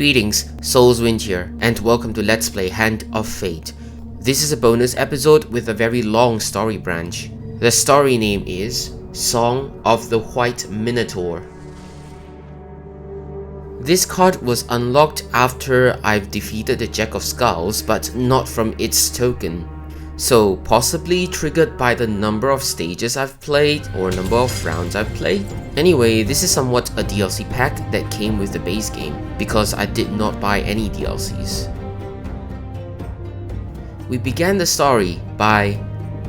Greetings, Soulswind here, and welcome to Let's Play Hand of Fate. This is a bonus episode with a very long story branch. The story name is Song of the White Minotaur. This card was unlocked after I've defeated the Jack of Skulls, but not from its token. So possibly triggered by the number of stages I've played or number of rounds I've played. Anyway, this is somewhat a DLC pack that came with the base game because I did not buy any DLCs. We began the story by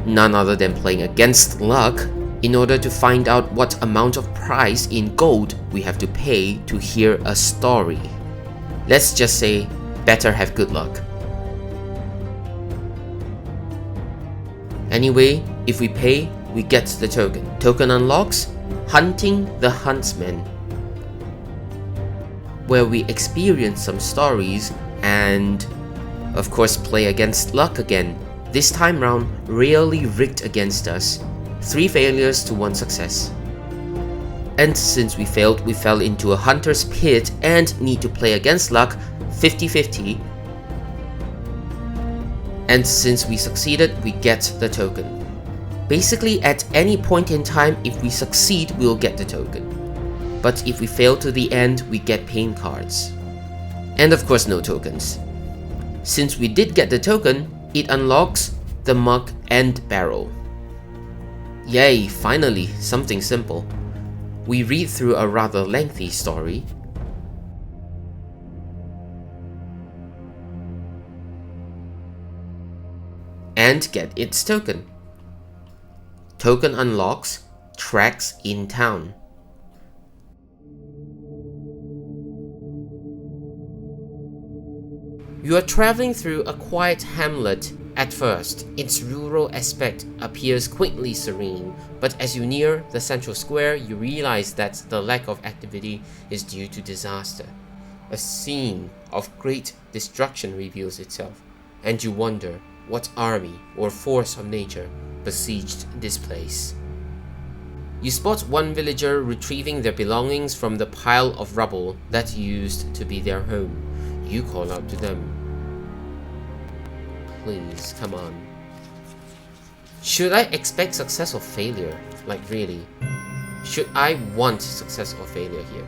none other than playing against luck in order to find out what amount of price in gold we have to pay to hear a story. Let's just say, better have good luck. Anyway, if we pay, we get the token. Token unlocks Hunting the Huntsman, where we experience some stories and of course play against luck again. This time round, really rigged against us. 3 failures to 1 success. And since we failed, we fell into a hunter's pit and need to play against luck 50-50. And since we succeeded, we get the token. Basically, at any point in time, if we succeed, we'll get the token. But if we fail to the end, we get pain cards. And of course, no tokens. Since we did get the token, it unlocks the mug and barrel. Yay, finally, something simple. We read through a rather lengthy story. And get its token. Token unlocks Tracks in Town. You are traveling through a quiet hamlet. At first, its rural aspect appears quaintly serene, but as you near the central square, you realize that the lack of activity is due to disaster. A scene of great destruction reveals itself, and you wonder what army or force of nature besieged this place. You spot one villager retrieving their belongings from the pile of rubble that used to be their home. You call out to them. Please, come on. Should I expect success or failure? Like really? Should I want success or failure here?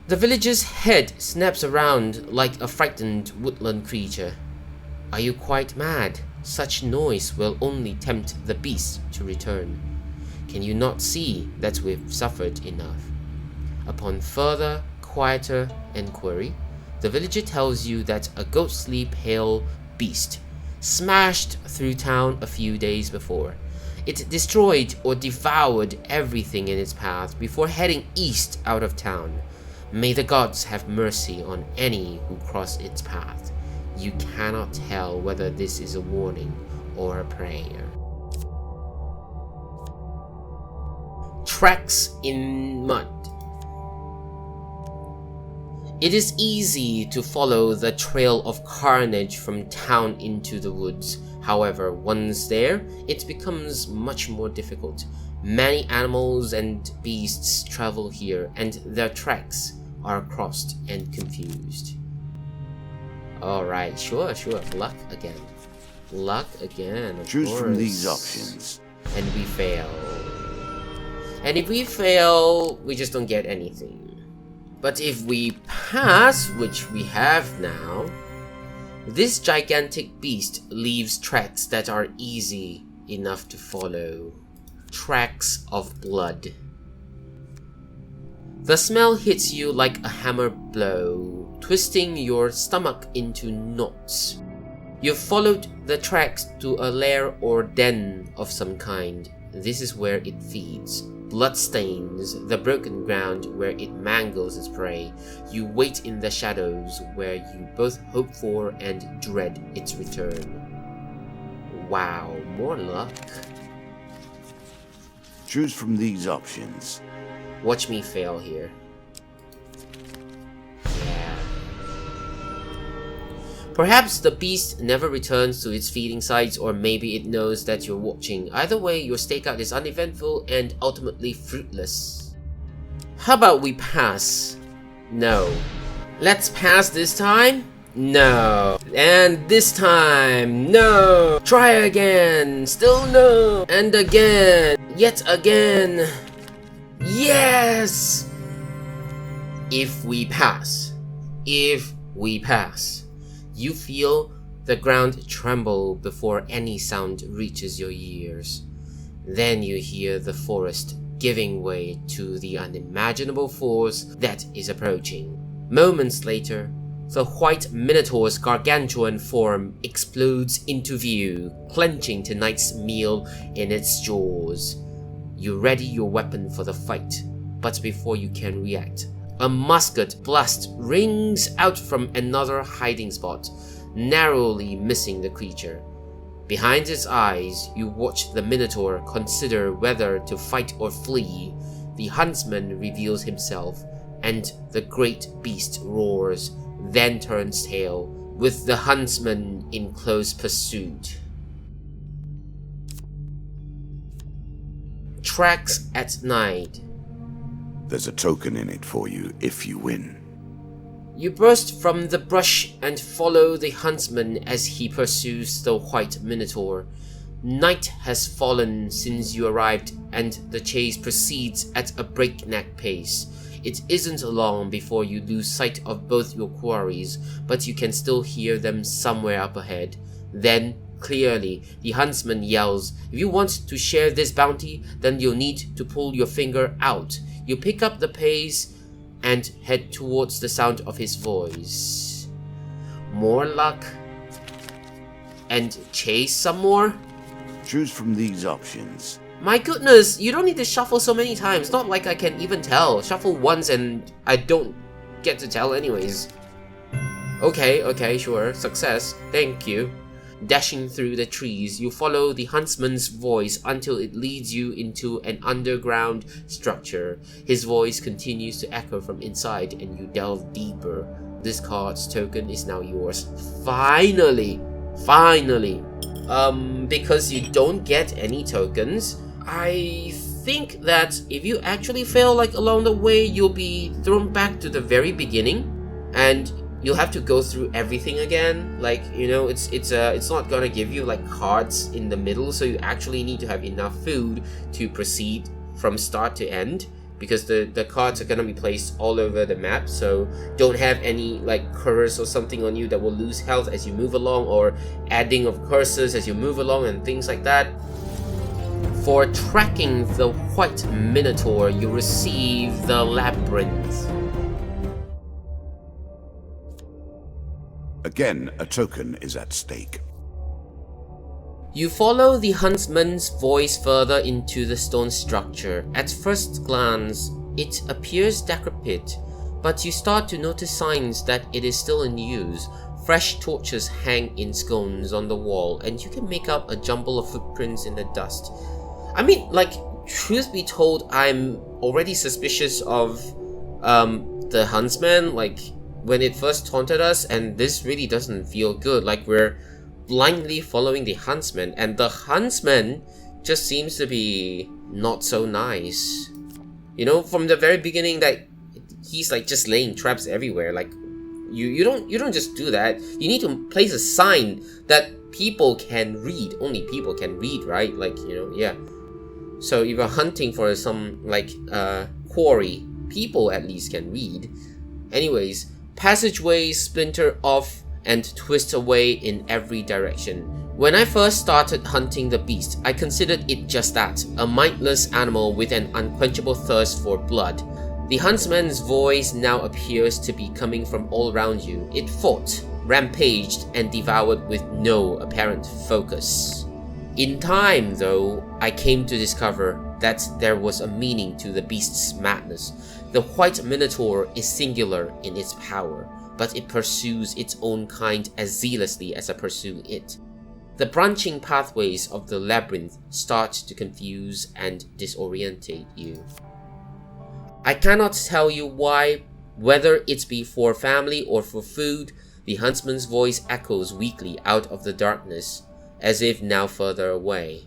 The villager's head snaps around like a frightened woodland creature. Are you quite mad? Such noise will only tempt the beast to return. Can you not see that we've suffered enough? Upon further, quieter inquiry, the villager tells you that a ghostly pale beast smashed through town a few days before. It destroyed or devoured everything in its path before heading east out of town. May the gods have mercy on any who cross its path. You cannot tell whether this is a warning or a prayer. Tracks in Mud. It is easy to follow the trail of carnage from town into the woods. However, once there, it becomes much more difficult. Many animals and beasts travel here, and their tracks are crossed and confused. Alright, sure. Luck again. Luck again, of Choose course. from these options. And we fail. And if we fail, we just don't get anything. But if we pass, which we have now, this gigantic beast leaves tracks that are easy enough to follow. Tracks of blood. The smell hits you like a hammer blow, twisting your stomach into knots. You've followed the tracks to a lair or den of some kind. This is where it feeds. Blood stains the broken ground where it mangles its prey. You wait in the shadows where you both hope for and dread its return. Wow, more luck. Choose from these options. Watch me fail here. Yeah. Perhaps the beast never returns to its feeding sites, or maybe it knows that you're watching. Either way, your stakeout is uneventful and ultimately fruitless. How about we pass? No. Let's pass this time? No. And this time? No. Try again. Still no. And again. Yet again. Yes! If we pass, you feel the ground tremble before any sound reaches your ears. Then you hear the forest giving way to the unimaginable force that is approaching. Moments later, the White Minotaur's gargantuan form explodes into view, clenching tonight's meal in its jaws. You ready your weapon for the fight, but before you can react, a musket blast rings out from another hiding spot, narrowly missing the creature. Behind its eyes, you watch the Minotaur consider whether to fight or flee. The Huntsman reveals himself, and the great beast roars, then turns tail, with the Huntsman in close pursuit. Tracks at night. There's a token in it for you if you win. You burst from the brush and follow the Huntsman as he pursues the White Minotaur. Night has fallen since you arrived, and the chase proceeds at a breakneck pace. It isn't long before you lose sight of both your quarries, but you can still hear them somewhere up ahead. Then, clearly, the Huntsman yells, "If you want to share this bounty, then you'll need to pull your finger out." You pick up the pace and head towards the sound of his voice. More luck? And chase some more? Choose from these options. My goodness, you don't need to shuffle so many times. Not like I can even tell. Shuffle once and I don't get to tell anyways. Okay, sure. Success. Thank you. Dashing through the trees, you follow the Huntsman's voice until it leads you into an underground structure. His voice continues to echo from inside and you delve deeper. This card's token is now yours. Finally! Because you don't get any tokens, I think that if you actually fail along the way, you'll be thrown back to the very beginning and you'll have to go through everything again. It's not gonna give you cards in the middle, so you actually need to have enough food to proceed from start to end, because the cards are gonna be placed all over the map, so don't have any curse or something on you that will lose health as you move along, or adding of curses as you move along and things like that. For tracking the White Minotaur, you receive the Labyrinth. Again, a token is at stake. You follow the Huntsman's voice further into the stone structure. At first glance, it appears decrepit, but you start to notice signs that it is still in use. Fresh torches hang in scones on the wall, and you can make out a jumble of footprints in the dust. I mean, truth be told, I'm already suspicious of the Huntsman, when it first taunted us, and this really doesn't feel good. We're blindly following the Huntsman, and the Huntsman just seems to be not so nice. From the very beginning, that he's just laying traps everywhere. You don't just do that. You need to place a sign that people can read. Only people can read, right? Yeah. So if you're hunting for some quarry, people at least can read. Anyways, passageways splinter off and twist away in every direction. When I first started hunting the beast, I considered it just that, a mindless animal with an unquenchable thirst for blood. The Huntsman's voice now appears to be coming from all around you. It fought, rampaged, and devoured with no apparent focus. In time, though, I came to discover that there was a meaning to the beast's madness. The White Minotaur is singular in its power, but it pursues its own kind as zealously as I pursue it. The branching pathways of the labyrinth start to confuse and disorientate you. I cannot tell you why, whether it's be for family or for food. The Huntsman's voice echoes weakly out of the darkness, as if now further away.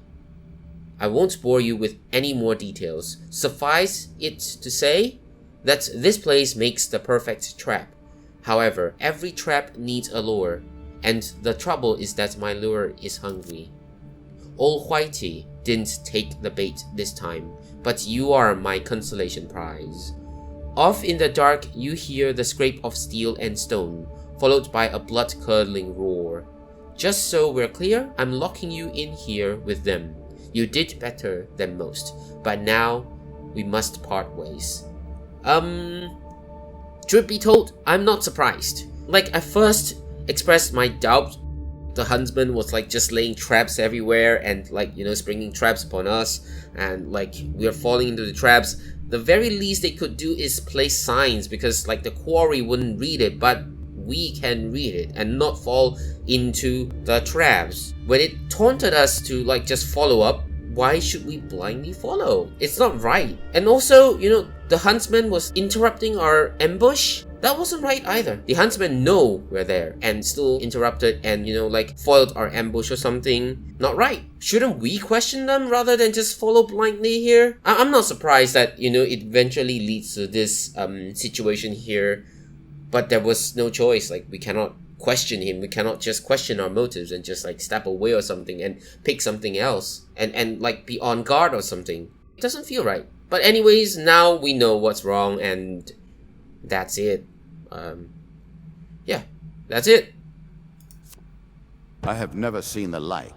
I won't bore you with any more details. Suffice it to say, that this place makes the perfect trap. However, every trap needs a lure, and the trouble is that my lure is hungry. Old Whitey didn't take the bait this time, but you are my consolation prize. Off in the dark, you hear the scrape of steel and stone, followed by a blood-curdling roar. Just so we're clear, I'm locking you in here with them. You did better than most, but now we must part ways. Truth be told, I'm not surprised. Like, I first expressed my doubt the Huntsman was like just laying traps everywhere and like, you know, springing traps upon us, and like we're falling into the traps. The very least they could do is place signs, because like the quarry wouldn't read it, but we can read it and not fall into the traps. When it taunted us to like just follow up, why should we blindly follow? It's not right. And also, you know, the Huntsman was interrupting our ambush. That wasn't right either. The Huntsmen know we're there and still interrupted and, you know, like foiled our ambush or something. Not right. Shouldn't we question them rather than just follow blindly here? I'm not surprised that, you know, it eventually leads to this situation here. But there was no choice. Like, we cannot question him. We cannot just question our motives and just like step away or something and pick something else and like be on guard or something. It doesn't feel right. But anyways, now we know what's wrong, and that's it. Yeah, that's it. I have never seen the like,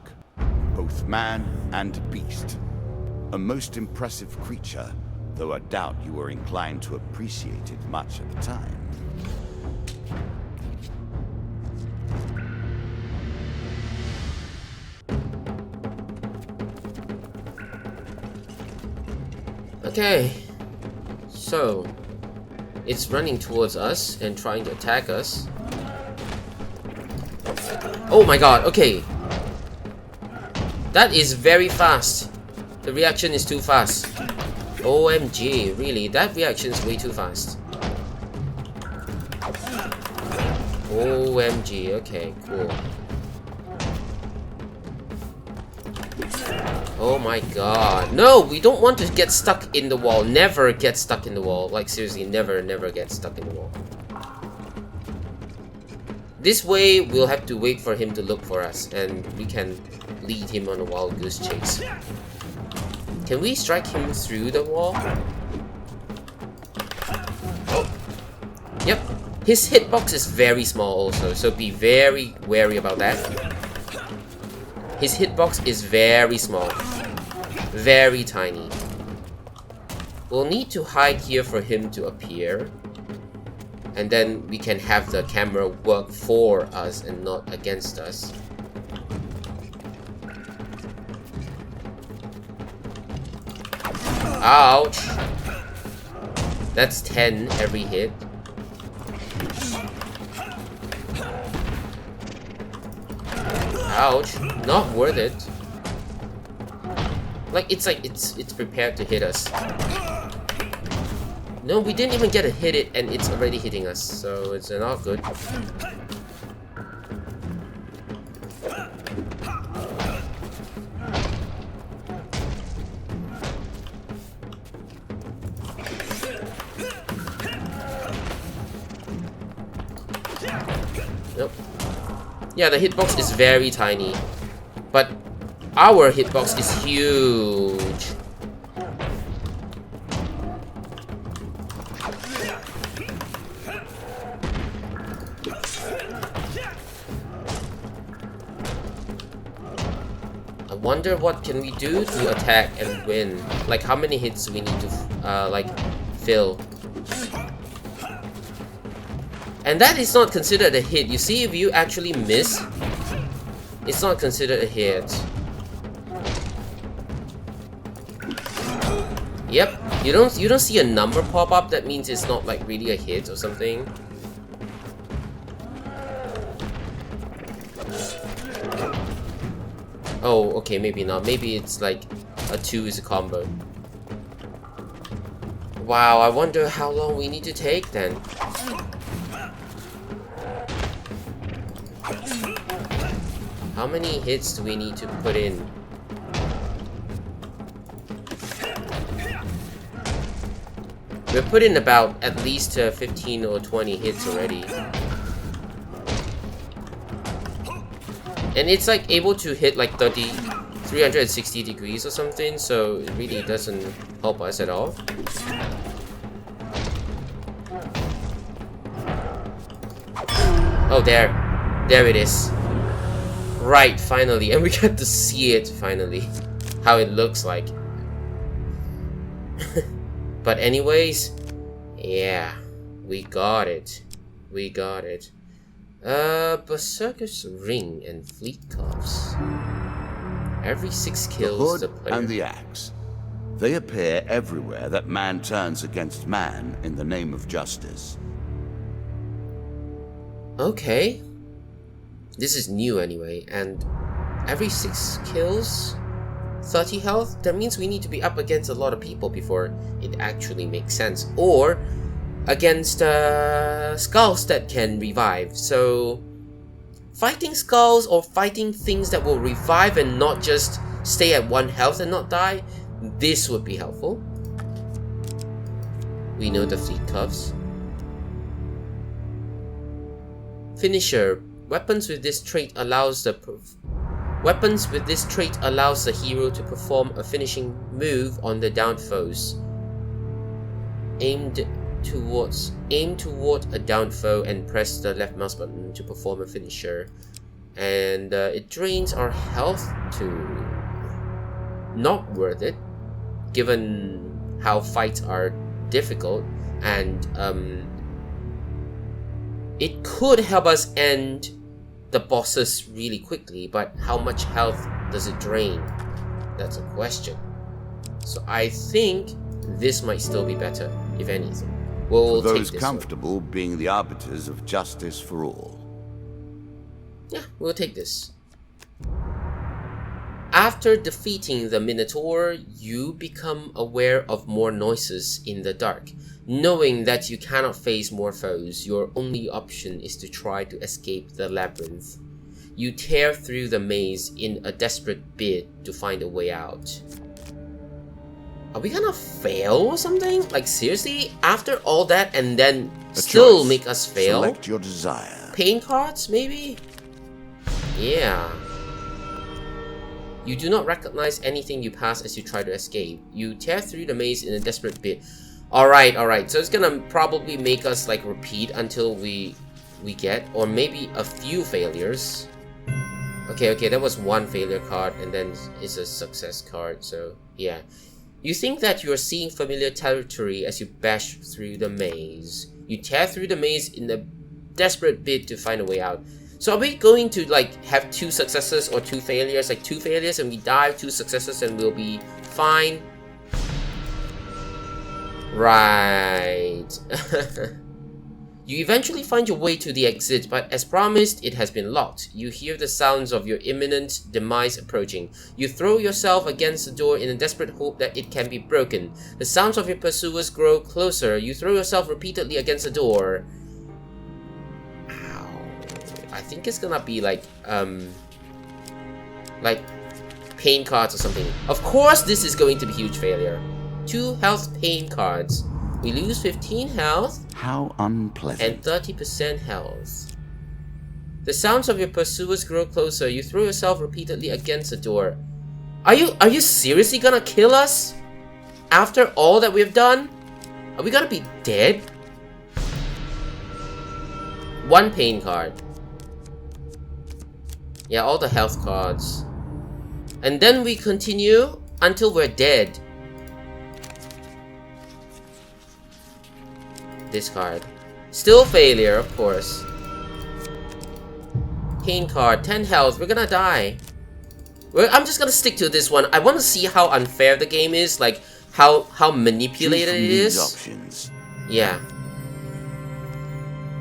both man and beast. A most impressive creature, though I doubt you were inclined to appreciate it much at the time. Okay, so it's running towards us and trying to attack us. Oh my god, okay. That is very fast. The reaction is too fast. OMG, really? That reaction is way too fast. OMG, okay, cool. Oh my god. No, we don't want to get stuck in the wall. Never get stuck in the wall. Like, seriously, never get stuck in the wall. This way, we'll have to wait for him to look for us, and we can lead him on a wild goose chase. Can we strike him through the wall? Oh. Yep. His hitbox is very small also, so be very wary about that. His hitbox is very small. Very tiny. We'll need to hide here for him to appear. And then we can have the camera work for us and not against us. Ouch! That's 10 every hit. Ouch! Not worth it. Like it's prepared to hit us. No, we didn't even get to hit it and it's already hitting us, so it's not good. Nope. Yeah, the hitbox is very tiny, but our hitbox is huge. I wonder what can we do to attack and win. Like, how many hits do we need to like fill? And that is not considered a hit. You see, if you actually miss, it's not considered a hit. Yep, you don't see a number pop up. That means it's not like really a hit or something. Oh, okay, maybe not. Maybe it's like a 2 is a combo. Wow, I wonder how long we need to take then. How many hits do we need to put in? We're putting about at least 15 or 20 hits already. And it's like able to hit like 360 degrees or something, so it really doesn't help us at all. Oh, there it is. Right, finally, and we got to see it finally, how it looks like. But anyways, yeah, we got it. Berserker's Ring and Fleet Cuffs. Every 6 kills the the hood player. and the axe. They appear everywhere that man turns against man in the name of justice. Okay. This is new anyway, and every 6 kills, 30 health? That means we need to be up against a lot of people before it actually makes sense. Or against skulls that can revive. So fighting skulls or fighting things that will revive and not just stay at 1 health and not die, this would be helpful. We know the Fleet Cuffs. Finisher. Weapons with this trait allows the hero to perform a finishing move on the downed foes. Aim toward a downed foe and press the left mouse button to perform a finisher. And it drains our health to not worth it, given how fights are difficult, and it could help us end the bosses really quickly, but how much health does it drain? That's a question. So I think this might still be better, if anything. We'll for take those this comfortable being the arbiters of justice for all. Yeah, we'll take this. After defeating the Minotaur, you become aware of more noises in the dark. Knowing that you cannot face more foes, your only option is to try to escape the labyrinth. You tear through the maze in a desperate bid to find a way out. Are we gonna fail or something? Like seriously? After all that and then still make us fail? Select your desire. Pain cards, maybe? Yeah. You do not recognize anything you pass as you try to escape. You tear through the maze in a desperate bid. Alright. So it's gonna probably make us like repeat until we get, or maybe a few failures. Okay, that was 1 failure card and then it's a success card, so yeah. You think that you are seeing familiar territory as you bash through the maze. You tear through the maze in a desperate bid to find a way out. So are we going to like have 2 successes or 2 failures? Like 2 failures and we die, 2 successes and we'll be fine? Right. You eventually find your way to the exit, but as promised, it has been locked. You hear the sounds of your imminent demise approaching. You throw yourself against the door in a desperate hope that it can be broken. The sounds of your pursuers grow closer. You throw yourself repeatedly against the door. Ow. I think it's gonna be like pain cards or something. Of course this is going to be huge failure. 2 health pain cards. We lose 15 health. How unpleasant. And 30% health. The sounds of your pursuers grow closer. You throw yourself repeatedly against the door. Are you seriously gonna kill us? After all that we've done? Are we gonna be dead? 1 pain card. Yeah, all the health cards. And then we continue until we're dead. This card. Still failure, of course. Pain card, 10 health. We're gonna die. I'm just gonna stick to this one. I want to see how unfair the game is, like how manipulated it is. Options. Yeah.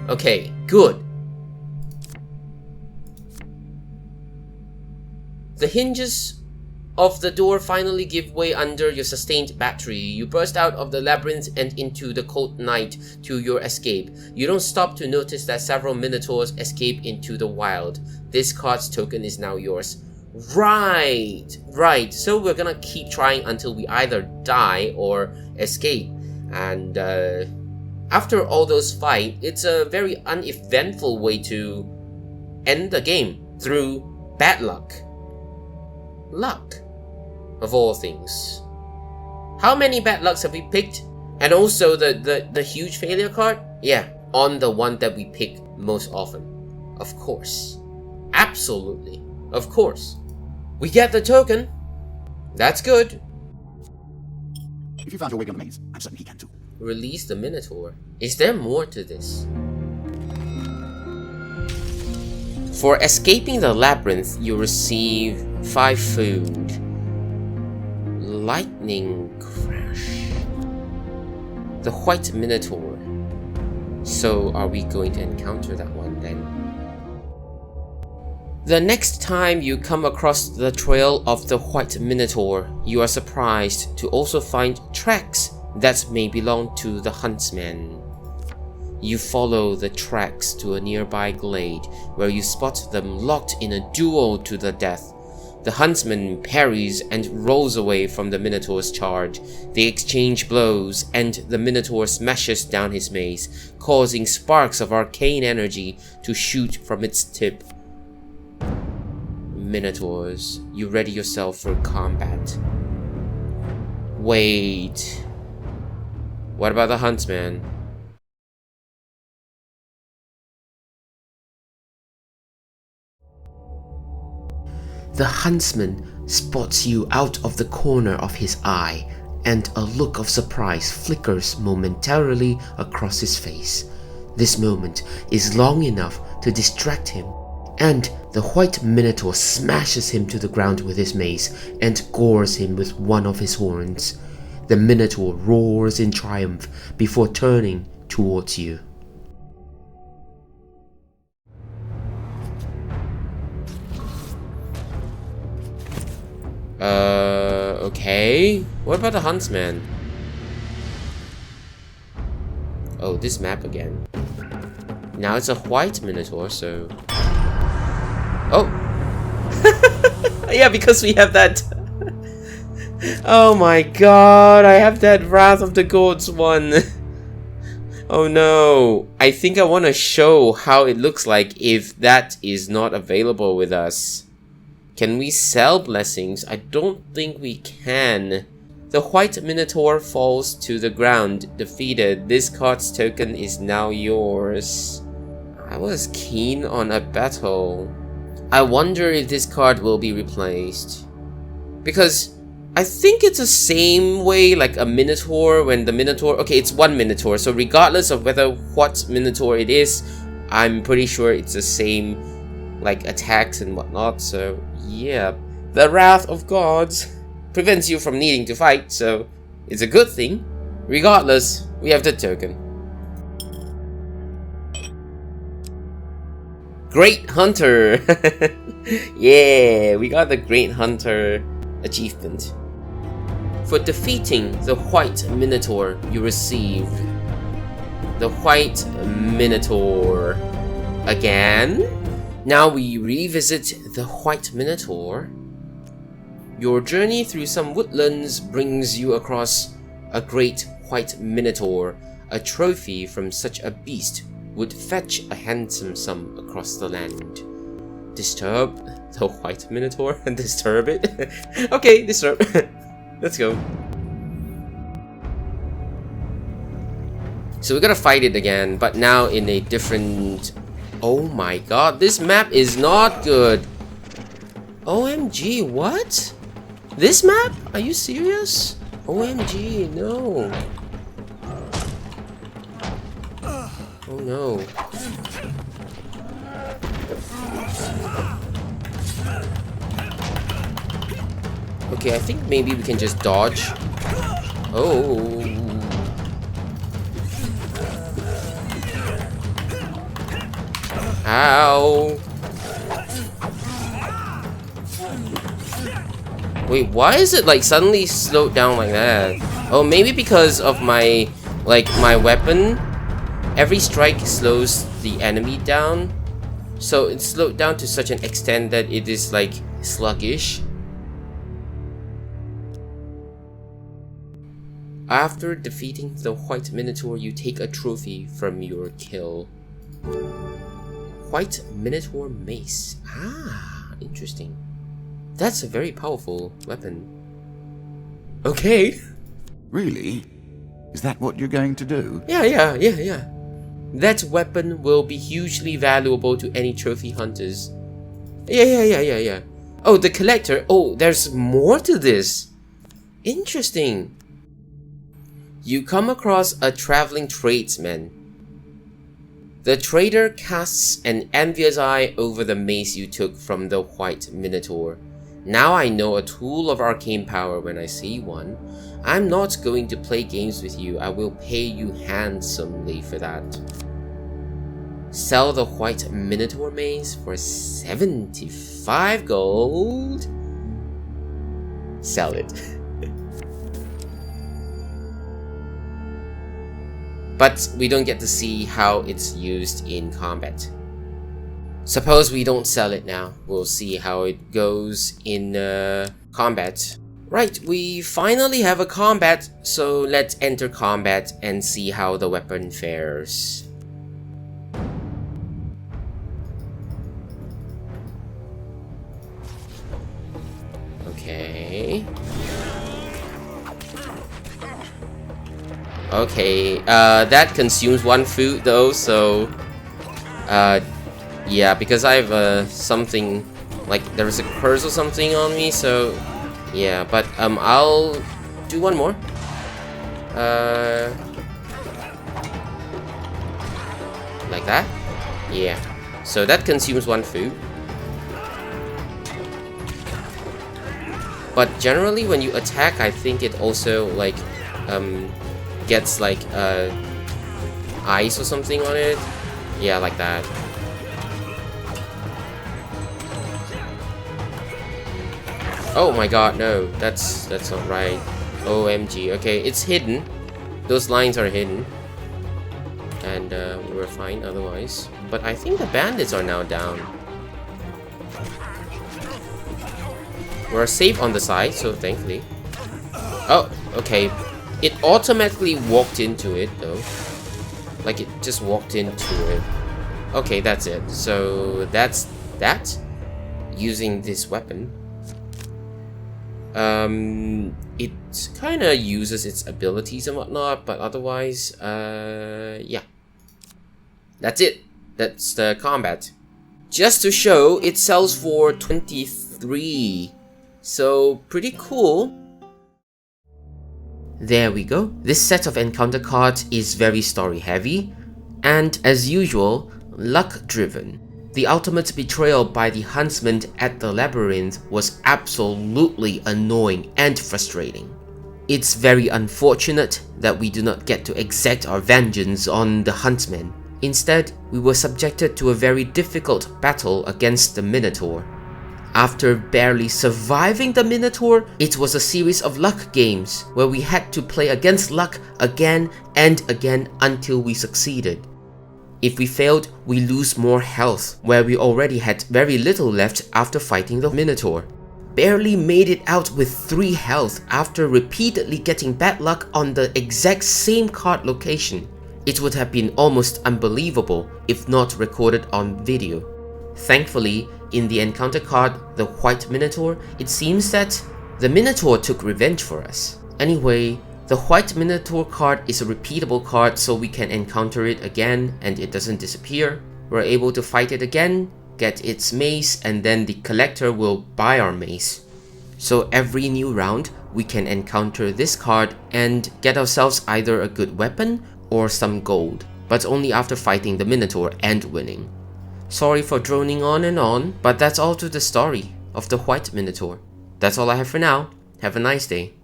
Okay, good. The hinges of the door finally give way under your sustained battery. You burst out of the labyrinth and into the cold night to your escape. You don't stop to notice that several Minotaurs escape into the wild. This card's token is now yours. Right. So we're gonna keep trying until we either die or escape. And after all those fights, it's a very uneventful way to end the game, through bad luck. Luck, of all things. How many bad lucks have we picked? And also the huge failure card? Yeah, on the one that we pick most often. Of course. Absolutely. Of course. We get the token. That's good. If you found your way beyond the maze, I'm certain he can too. Release the Minotaur. Is there more to this? For escaping the labyrinth, you receive 5 food. Lightning Crash. The White Minotaur. So are we going to encounter that one then? The next time you come across the trail of the White Minotaur, you are surprised to also find tracks that may belong to the Huntsman. You follow the tracks to a nearby glade, where you spot them locked in a duel to the death. The Huntsman parries and rolls away from the Minotaur's charge. They exchange blows, and the Minotaur smashes down his mace, causing sparks of arcane energy to shoot from its tip. Minotaurs, you ready yourself for combat. Wait. What about the Huntsman? The Huntsman spots you out of the corner of his eye, and a look of surprise flickers momentarily across his face. This moment is long enough to distract him, and the White Minotaur smashes him to the ground with his mace and gores him with one of his horns. The Minotaur roars in triumph before turning towards you. Okay. What about the Huntsman? Oh, this map again. Now it's a White Minotaur, so... Oh! Yeah, because we have that... Oh my god, I have that Wrath of the Gods one. Oh no. I think I want to show how it looks like if that is not available with us. Can we sell blessings? I don't think we can. The White Minotaur falls to the ground, defeated. This card's token is now yours. I was keen on a battle. I wonder if this card will be replaced. Because I think it's the same way like a Minotaur when the Minotaur... Okay, it's one Minotaur, so regardless of whether what Minotaur it is, I'm pretty sure it's the same like attacks and whatnot, so yeah. The Wrath of Gods prevents you from needing to fight, so it's a good thing. Regardless, we have the token. Great Hunter! Yeah, we got the Great Hunter achievement. For defeating the White Minotaur, you received the White Minotaur again. Now we revisit the White Minotaur. Your journey through some woodlands brings you across a great White Minotaur. A trophy from such a beast would fetch a handsome sum across the land. Disturb the White Minotaur and disturb it? Okay, disturb. Let's go. So we gotta fight it again, but now in a different... Oh my god, this map is not good. OMG, what? This map? Are you serious? OMG, no. Oh no. Okay, I think maybe we can just dodge. Oh. Ow. Wait, why is it like suddenly slowed down like that? Oh, maybe because of my weapon. Every strike slows the enemy down. So it's slowed down to such an extent that it is like sluggish. After defeating the White Minotaur, you take a trophy from your kill. White Minotaur Mace. Ah, interesting. That's a very powerful weapon. Okay. Really? Is that what you're going to do? Yeah. That weapon will be hugely valuable to any trophy hunters. Yeah. Oh, the collector. Oh, there's more to this. Interesting. You come across a traveling tradesman. The trader casts an envious eye over the mace you took from the White Minotaur. Now I know a tool of arcane power when I see one. I'm not going to play games with you. I will pay you handsomely for that. Sell the White Minotaur mace for 75 gold. Sell it. But we don't get to see how it's used in combat. Suppose we don't sell it now. We'll see how it goes in combat. Right, we finally have a combat, so let's enter combat and see how the weapon fares. Okay. Okay, that consumes one food though, so yeah, because I have something, like there's a curse or something on me, so yeah, but I'll do one more. Like that? Yeah. So that consumes one food. But generally when you attack, I think it also like gets like ice or something on it. Yeah, like that. Oh my god, no, that's not right. OMG. Okay, it's hidden. Those lines are hidden. And we're fine otherwise. But I think the bandits are now down. We're safe on the side, so thankfully. Oh, okay. It automatically walked into it though. Like it just walked into it. Okay, that's it. So that's that. Using this weapon. It kind of uses its abilities and whatnot, but otherwise, yeah. That's it. That's the combat. Just to show, it sells for 23. So, pretty cool. There we go. This set of encounter cards is very story heavy, and as usual, luck driven. The ultimate betrayal by the Huntsman at the Labyrinth was absolutely annoying and frustrating. It's very unfortunate that we do not get to exact our vengeance on the Huntsman. Instead, we were subjected to a very difficult battle against the Minotaur. After barely surviving the Minotaur, it was a series of luck games where we had to play against luck again and again until we succeeded. If we failed, we lose more health, where we already had very little left after fighting the Minotaur. Barely made it out with 3 health after repeatedly getting bad luck on the exact same card location. It would have been almost unbelievable if not recorded on video. Thankfully, in the encounter card, the White Minotaur, it seems that the Minotaur took revenge for us. Anyway, the White Minotaur card is a repeatable card, so we can encounter it again and it doesn't disappear. We're able to fight it again, get its mace, and then the collector will buy our mace. So every new round, we can encounter this card and get ourselves either a good weapon or some gold, but only after fighting the Minotaur and winning. Sorry for droning on, but that's all to the story of the White Minotaur. That's all I have for now. Have a nice day.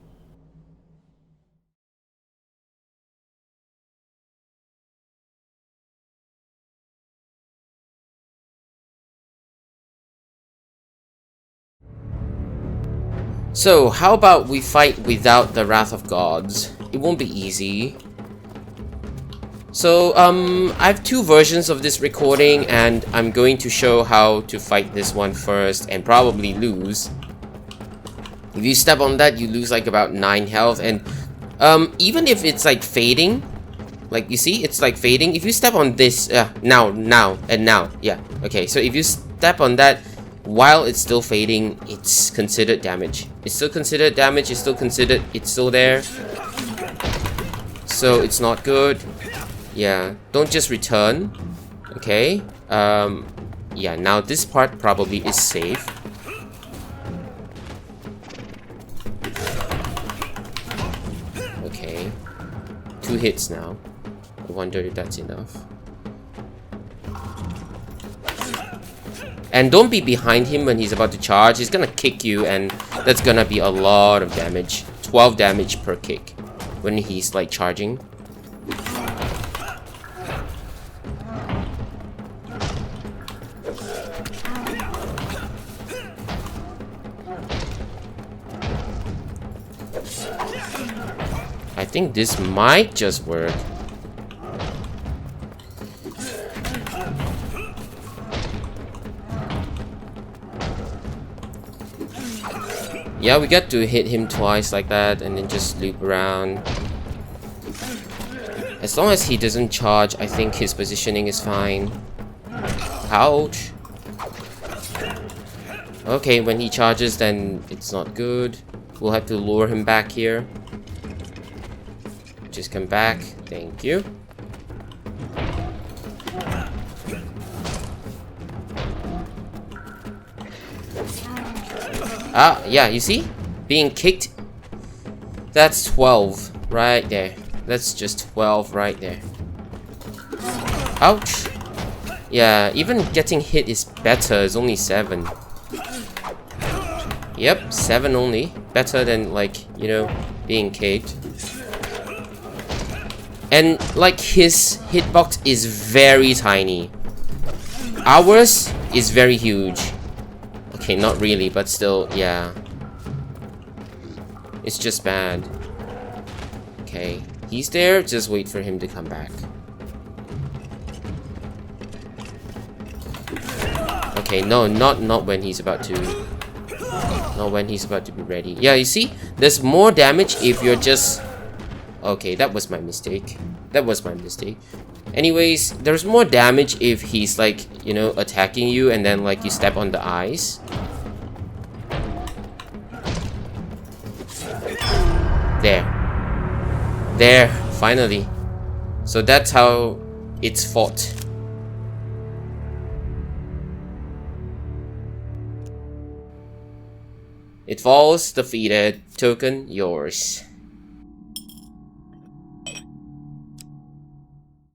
So, how about we fight without the Wrath of Gods? It won't be easy. So, I have 2 versions of this recording, and I'm going to show how to fight this one first and probably lose. If you step on that, you lose like about 9 health, and Even if it's like fading, like you see, it's like fading. If you step on this, now, yeah. Okay, so if you step on that while it's still fading, it's considered damage. It's still considered damage. It's still there. So it's not good. Yeah, don't just return. Okay. Yeah. Now this part probably is safe. Okay. 2 hits now. I wonder if that's enough. And don't be behind him when he's about to charge. He's gonna kick you, and that's gonna be a lot of damage. 12 damage per kick when he's like charging. I think this might just work. Yeah, we got to hit him twice like that and then just loop around. As long as he doesn't charge, I think his positioning is fine. Ouch. Okay, when he charges, then it's not good. We'll have to lure him back here. Just come back. Thank you. Ah, yeah, you see? Being kicked. That's 12 right there. That's just 12 right there. Ouch. Yeah, even getting hit is better. It's only 7. Yep, 7 only. Better than, like, you know, being kicked. And, like, his hitbox is very tiny. Ours is very huge. Okay, not really, but still, yeah. It's just bad. Okay, he's there. Just wait for him to come back. Okay, no, not when he's about to. Not when he's about to be ready. Yeah, you see, there's more damage if you're just. Okay, that was my mistake. That was my mistake. Anyways, there's more damage if he's like, you know, attacking you and then like you step on the eyes. There, finally. So that's how it's fought. It falls defeated. Token yours.